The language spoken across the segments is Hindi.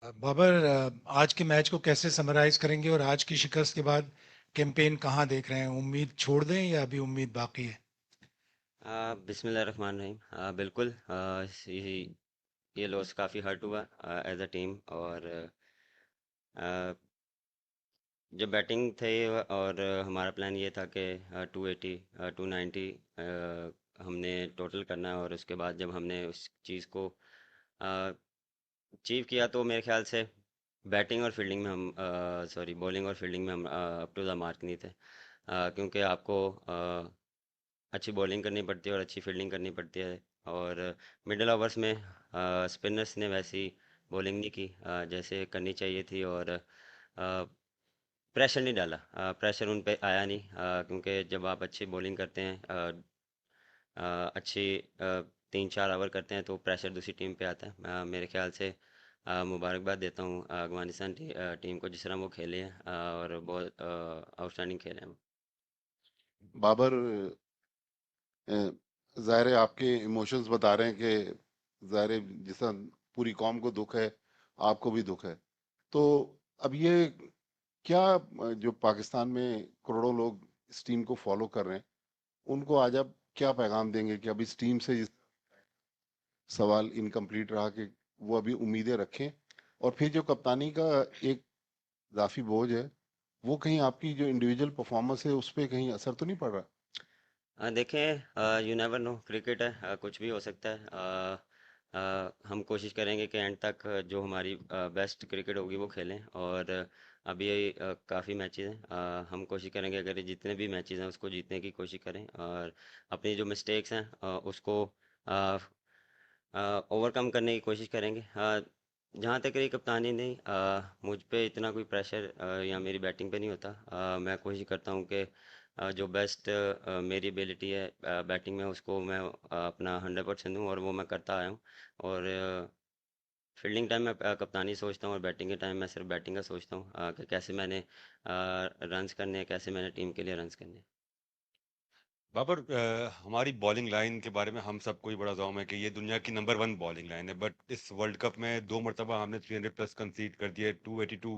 बाबर, आज के मैच को कैसे समराइज करेंगे और आज की शिकस्त के बाद कैंपेन कहाँ देख रहे हैं? उम्मीद छोड़ दें या अभी उम्मीद बाकी है? बिस्मिल्लाहिर्रहमानिर्रहीम। बिल्कुल, ये लॉस काफ़ी हर्ट हुआ एज अ टीम। और अ, जब बैटिंग थे और हमारा प्लान ये था कि 280 290 हमने टोटल करना है। और उसके बाद जब हमने उस चीज़ को अचीव किया तो मेरे ख्याल से बैटिंग और फील्डिंग में हम सॉरी बॉलिंग और फील्डिंग में हम अप टू द मार्क नहीं थे। क्योंकि आपको अच्छी बॉलिंग करनी पड़ती है और अच्छी फील्डिंग करनी पड़ती है। और मिडिल ओवर्स में स्पिनर्स ने वैसी बॉलिंग नहीं की जैसे करनी चाहिए थी। और प्रेशर नहीं डाला, प्रेशर उन पे आया नहीं, क्योंकि जब आप अच्छी बॉलिंग करते हैं, अच्छी 3-4 ओवर करते हैं तो प्रेशर दूसरी टीम पे आता है। मेरे ख्याल से मुबारकबाद देता हूँ अफगानिस्तान टीम को जिस तरह वो खेले हैं, और बहुत आउटस्टैंडिंग खेले हैं वो। बाबर, ज़ाहिर है आपके इमोशंस बता रहे हैं कि ज़ाहिर है जिस तरह पूरी कौम को दुख है, आपको भी दुख है। तो अब ये क्या, जो पाकिस्तान में करोड़ों लोग इस टीम को फॉलो कर रहे हैं, उनको आज आप क्या पैगाम देंगे कि अब इस टीम से सवाल इनकम्प्लीट रहा कि वो अभी उम्मीदें रखें, और फिर जो कप्तानी का एक इजाफी बोझ है, वो कहीं आपकी जो इंडिविजुअल परफॉर्मेंस है उस पर कहीं असर तो नहीं पड़ रहा? देखें, यू नेवर नो, क्रिकेट है, कुछ भी हो सकता है। हम कोशिश करेंगे कि एंड तक जो हमारी बेस्ट क्रिकेट होगी वो खेलें। और अभी काफ़ी मैचेस हैं, हम कोशिश करेंगे अगर ये जितने भी मैचेस हैं उसको जीतने की कोशिश करें। और अपनी जो मिस्टेक्स हैं उसको ओवरकम करने की कोशिश करेंगे। जहाँ तक रही कप्तानी, नहीं, मुझ पे इतना कोई प्रेशर या मेरी बैटिंग पे नहीं होता। मैं कोशिश करता हूँ कि जो बेस्ट मेरी एबिलिटी है बैटिंग में उसको मैं अपना 100% दूँ, और वो मैं करता आया हूँ। और फील्डिंग टाइम में कप्तानी सोचता हूँ, और बैटिंग के टाइम मैं सिर्फ बैटिंग का सोचता हूँ कि कैसे मैंने रन्स करने हैं, कैसे मैंने टीम के लिए रन्स करने हैं। बाबर, हमारी बॉलिंग लाइन के बारे में हम सबको ही बड़ा जाम है कि ये दुनिया की नंबर वन बॉलिंग लाइन है। बट इस वर्ल्ड कप में दो मरतबा हमने 300+ कंसीड कर दिए, 282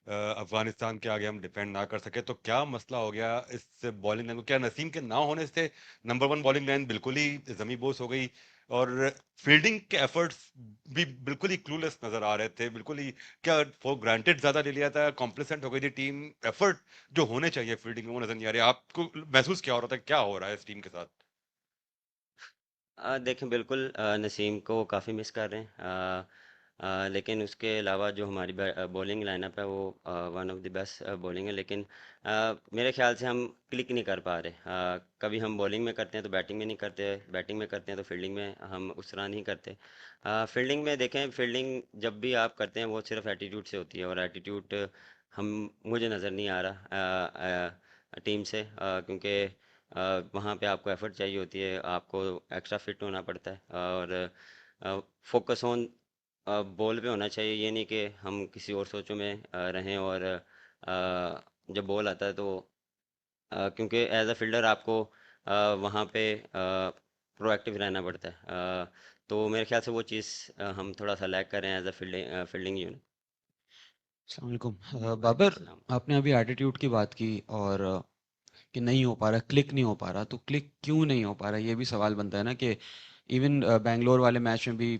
अफगानिस्तान के आगे हम डिफेंड ना कर सके। तो क्या मसला हो गया इस बॉलिंग लाइन को? क्या नसीम के ना होने से नंबर वन बॉलिंग लाइन बिल्कुल ही जमी बोस हो गई? और फील्डिंग के एफर्ट्स भी बिल्कुल ही क्लूलेस नजर आ रहे थे, बिल्कुल ही क्या फॉर ग्रांटेड ज्यादा ले लिया था, कॉम्प्लेसेंट हो गई थी टीम। एफर्ट जो होने चाहिए फील्डिंग में वो नजर नहीं आ रहे। आपको महसूस क्या हो रहा था, क्या हो रहा है इस टीम के साथ? देखें, बिल्कुल नसीम को काफ़ी मिस कर रहे हैं। लेकिन उसके अलावा जो हमारी बॉलिंग लाइनअप है वो one of the best bowling है। लेकिन मेरे ख्याल से हम क्लिक नहीं कर पा रहे। कभी हम बॉलिंग में करते हैं तो बैटिंग में नहीं करते, बैटिंग में करते हैं तो फील्डिंग में हम उस तरह नहीं करते। फील्डिंग में देखें, फील्डिंग जब भी आप करते हैं वो सिर्फ एटीट्यूड से होती है, और एटीट्यूड हम मुझे नज़र नहीं आ रहा टीम से, क्योंकि वहाँ पे आपको एफर्ट चाहिए होती है, आपको एक्स्ट्रा फिट होना पड़ता है। और फोकस ऑन बॉल पे होना चाहिए। ये नहीं कि हम किसी और सोचों में रहें। और जब बॉल आता है तो क्योंकि एज अ फील्डर आपको वहाँ पे प्रोएक्टिव रहना पड़ता है। तो मेरे ख्याल से वो चीज़ हम थोड़ा सा लैग कर रहे हैं एज अ फील्डिंग यूनिट। अस्सलाम वालेकुम। वालेकुम बाबर, अस्सलाम। आपने अभी एटीट्यूड की बात की और कि नहीं हो पा रहा, क्लिक नहीं हो पा रहा, तो क्लिक क्यों नहीं हो पा रहा, ये भी सवाल बनता है ना कि इवन बैंगलोर वाले मैच में भी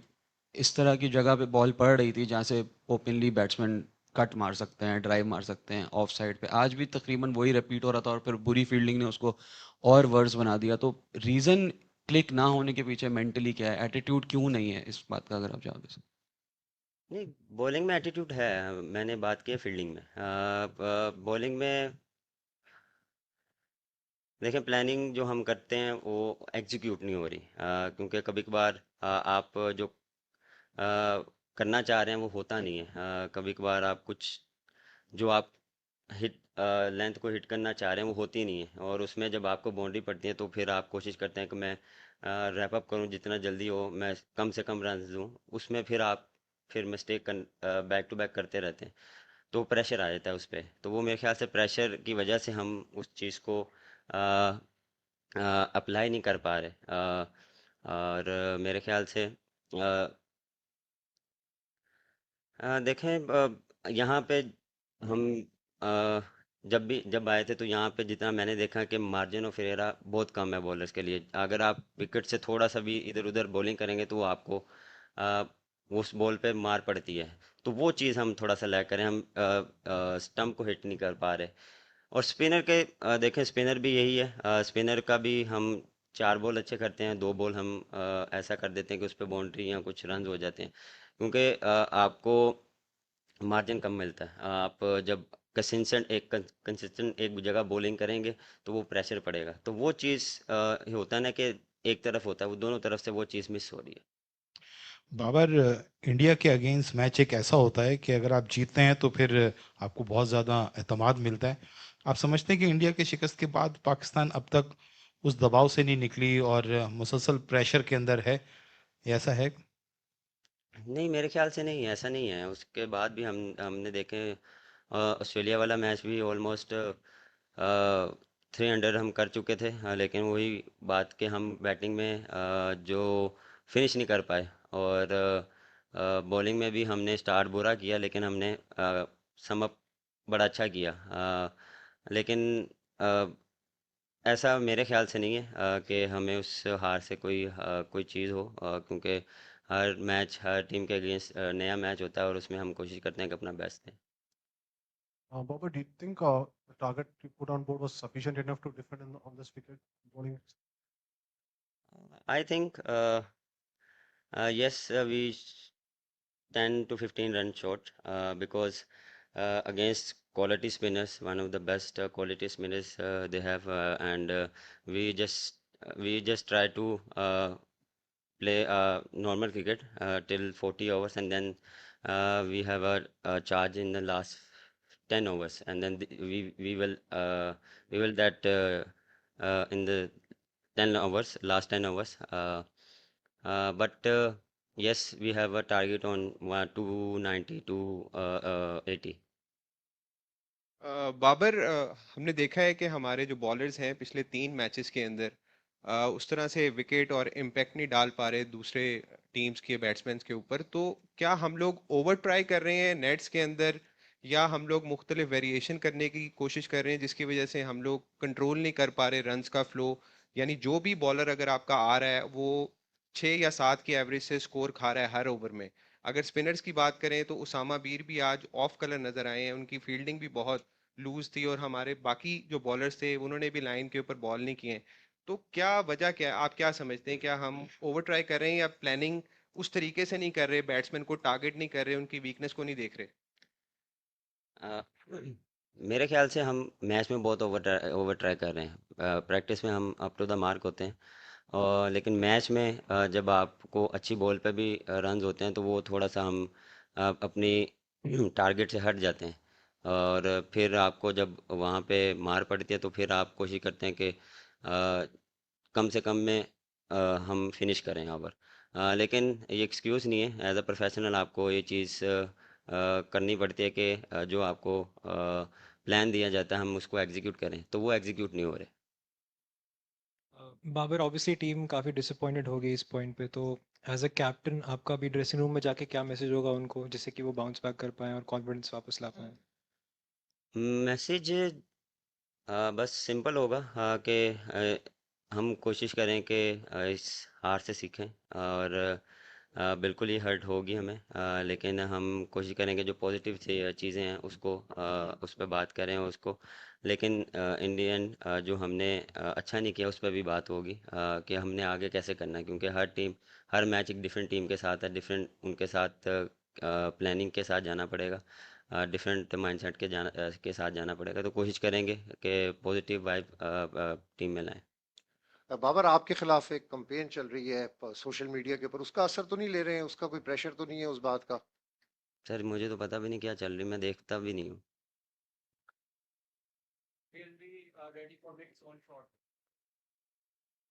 इस तरह की जगह पे बॉल पड़ रही थी जहाँ से ओपनली बैट्समैन कट मार सकते हैं, ड्राइव मार सकते हैं ऑफ साइड पे, आज भी तकरीबन वही रिपीट हो रहा था और फिर बुरी फील्डिंग ने उसको और वर्स बना दिया। तो रीज़न क्लिक ना होने के पीछे मेंटली क्या है, एटीट्यूड क्यों नहीं है, इस बात का अगर आप जवाब दे सकते। नहीं, बॉलिंग में एटीट्यूड है। मैंने बात की है फील्डिंग में। बॉलिंग में देखें, प्लानिंग जो हम करते हैं वो एग्जीक्यूट नहीं हो रही, क्योंकि कभी कभार आप जो करना चाह रहे हैं वो होता नहीं है। कभी कभार आप कुछ जो आप हिट लेंथ को हिट करना चाह रहे हैं वो होती नहीं है, और उसमें जब आपको बाउंड्री पड़ती है तो फिर आप कोशिश करते हैं कि मैं रैप अप करूं, जितना जल्दी हो मैं कम से कम रन दूं। उसमें फिर आप फिर मिस्टेक बैक टू बैक करते रहते हैं, तो प्रेशर आ जाता है उस पर। तो वो मेरे ख्याल से प्रेशर की वजह से हम उस चीज़ को अप्लाई नहीं कर पा रहे। और मेरे ख्याल से देखें, यहाँ पे हम अ, जब आए थे तो यहाँ पे जितना मैंने देखा कि मार्जिन ऑफ एरर बहुत कम है बॉलर्स के लिए। अगर आप विकेट से थोड़ा सा भी इधर उधर बॉलिंग करेंगे तो वो आपको अ, उस बॉल पे मार पड़ती है। तो वो चीज़ हम थोड़ा सा लैग करें, हम स्टम्प को हिट नहीं कर पा रहे। और स्पिनर के देखें, स्पिनर भी यही है, स्पिनर का भी हम 4 बॉल अच्छे करते हैं, 2 बॉल हम ऐसा कर देते हैं कि उस पर बाउंड्री या कुछ रन हो जाते हैं, क्योंकि आपको मार्जिन कम मिलता है। आप जब कंसिस्टेंट एक जगह बॉलिंग करेंगे तो वो प्रेशर पड़ेगा, तो वो चीज़ होता है ना कि एक तरफ होता है, वो दोनों तरफ से वो चीज़ मिस हो रही है। बाबर, इंडिया के अगेंस्ट मैच एक ऐसा होता है कि अगर आप जीतते हैं तो फिर आपको बहुत ज़्यादा एतमाद मिलता है। आप समझते हैं कि इंडिया के शिकस्त के बाद पाकिस्तान अब तक उस दबाव से नहीं निकली और मुसलसल प्रेशर के अंदर है, ये ऐसा है? नहीं, मेरे ख्याल से नहीं, ऐसा नहीं है। उसके बाद भी हमने देखे, ऑस्ट्रेलिया वाला मैच भी ऑलमोस्ट 300 हम कर चुके थे, लेकिन वही बात कि हम बैटिंग में जो फिनिश नहीं कर पाए, और बॉलिंग में भी हमने स्टार्ट बुरा किया, लेकिन हमने सम अप बड़ा अच्छा किया। लेकिन अ, ऐसा मेरे ख्याल से नहीं है कि हमें उस हार से कोई चीज़ हो, क्योंकि हर मैच हर टीम के अगेंस्ट नया मैच होता है और उसमें हम कोशिश करते हैं कि अपना बेस्ट दें। Baba, do you think the target you put on board was sufficient enough to defend on this wicket bowling? I think yes, we 10 to 15 run short, because against quality spinners, one of the best quality spinners they have, and we just we just try to play normal cricket till 40 overs, and then we have a charge in the last 10 overs, and then we will that in the 10 overs, last 10 overs. But yes, we have a target on 290 to 80. Babar, हमने देखा है कि हमारे जो बॉलर्स हैं पिछले 3 मैचेस के अंदर उस तरह से विकेट और इम्पैक्ट नहीं डाल पा रहे दूसरे टीम्स के बैट्समैन के ऊपर। तो क्या हम लोग ओवर ट्राई कर रहे हैं नेट्स के अंदर, या हम लोग मुख्तलिफ वेरिएशन करने की कोशिश कर रहे हैं जिसकी वजह से हम लोग कंट्रोल नहीं कर पा रहे रन्स का फ्लो? यानी जो भी बॉलर अगर आपका आ रहा है वो 6 या 7 की एवरेज से स्कोर खा रहा है हर ओवर में। अगर स्पिनर्स की बात करें तो उसामा बीर भी आज ऑफ कलर नजर आए हैं, उनकी फील्डिंग भी बहुत लूज थी, और हमारे बाकी जो बॉलर्स थे उन्होंने भी लाइन के ऊपर बॉल नहीं किए। तो क्या वजह क्या है, आप क्या समझते हैं? क्या हम ओवर ट्राई कर रहे हैं, या प्लानिंग उस तरीके से नहीं कर रहे, बैट्समैन को टारगेट नहीं कर रहे, उनकी वीकनेस को नहीं देख रहे? अ, मेरे ख्याल से हम मैच में बहुत ओवर ट्राई कर रहे हैं। प्रैक्टिस में हम अप टू द मार्क होते हैं, और लेकिन मैच में जब आपको अच्छी बॉल पे भी रन्स होते हैं तो वो थोड़ा सा हम अपनी टारगेट से हट जाते हैं, और फिर आपको जब वहाँ पे मार पड़ती है तो फिर आप कोशिश करते हैं कि कम से कम में हम फिनिश करें ओवर। लेकिन ये एक्सक्यूज़ नहीं है, एज अ प्रोफेशनल आपको ये चीज़ करनी पड़ती है कि जो आपको प्लान दिया जाता है हम उसको एग्जीक्यूट करें, तो वो एग्जीक्यूट नहीं हो रहे। बाबर, ऑब्वियसली टीम काफ़ी डिसअपॉइंटेड हो गई इस पॉइंट पे, तो एज अ कैप्टन आपका भी ड्रेसिंग रूम में जाके क्या मैसेज होगा उनको, जिससे कि वो बाउंस बैक कर पाएँ और कॉन्फिडेंस वापस ला पाएँ? मैसेज बस सिंपल होगा, कि हम कोशिश करें कि इस हार से सीखें, और बिल्कुल ही हर्ट होगी हमें, लेकिन हम कोशिश करेंगे जो पॉजिटिव चीज़ें हैं उसको उस पर बात करें उसको। लेकिन इन दी एंड जो हमने अच्छा नहीं किया उस पर भी बात होगी, कि हमने आगे कैसे करना है, क्योंकि हर मैच एक डिफरेंट टीम के साथ है, डिफरेंट उनके साथ प्लानिंग के साथ जाना पड़ेगा, डिफरेंट माइंडसेट के साथ जाना पड़ेगा। तो कोशिश करेंगे कि पॉजिटिव वाइब टीम में लाएं। बाबर, आपके खिलाफ एक कंपेन चल रही है सोशल मीडिया के ऊपर, उसका असर तो नहीं ले रहे हैं? उसका कोई प्रेशर तो नहीं है उस बात का? सर, मुझे तो पता भी नहीं क्या चल रही, मैं देखता भी नहीं हूँ।